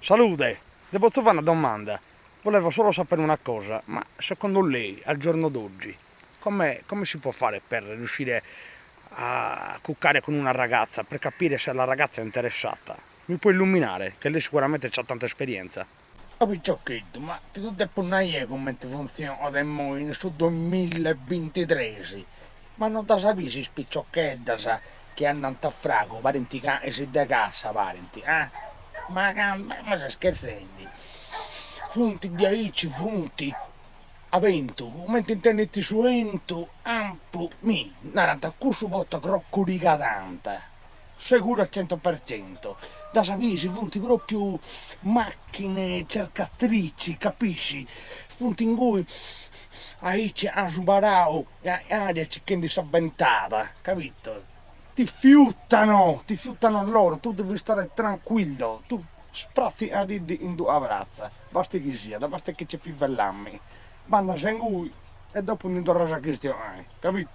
Salute, ti posso fare una domanda? Volevo solo sapere una cosa, ma secondo lei, al giorno d'oggi, come si può fare per riuscire a cuccare con una ragazza, per capire se la ragazza è interessata? Mi può illuminare, che lei sicuramente ha tanta esperienza. Oh picciocchetto, ma ti tu devi punire come funziona in su 2023? Ma non ti capisci, spicciocchetta, sa, che andano a frago, parenti e si da casa, parenti, eh? Ma sei scherzando? Funti di aici, funti, a vento, mentre intendi su vento, ampo, naranta, cusso botta croccurica tanta, sicuro al 100%, da sapere, funti proprio macchine cercatrici, capisci? Funti in cui aici a subarao, e aria c'è che di s'avventata, capito? Ti fiutano loro, tu devi stare tranquillo, tu sprazzi a dirti in tua braccia, basta che sia, basta che c'è più vellammi, banda sei in cui e dopo non torna a questione, capito?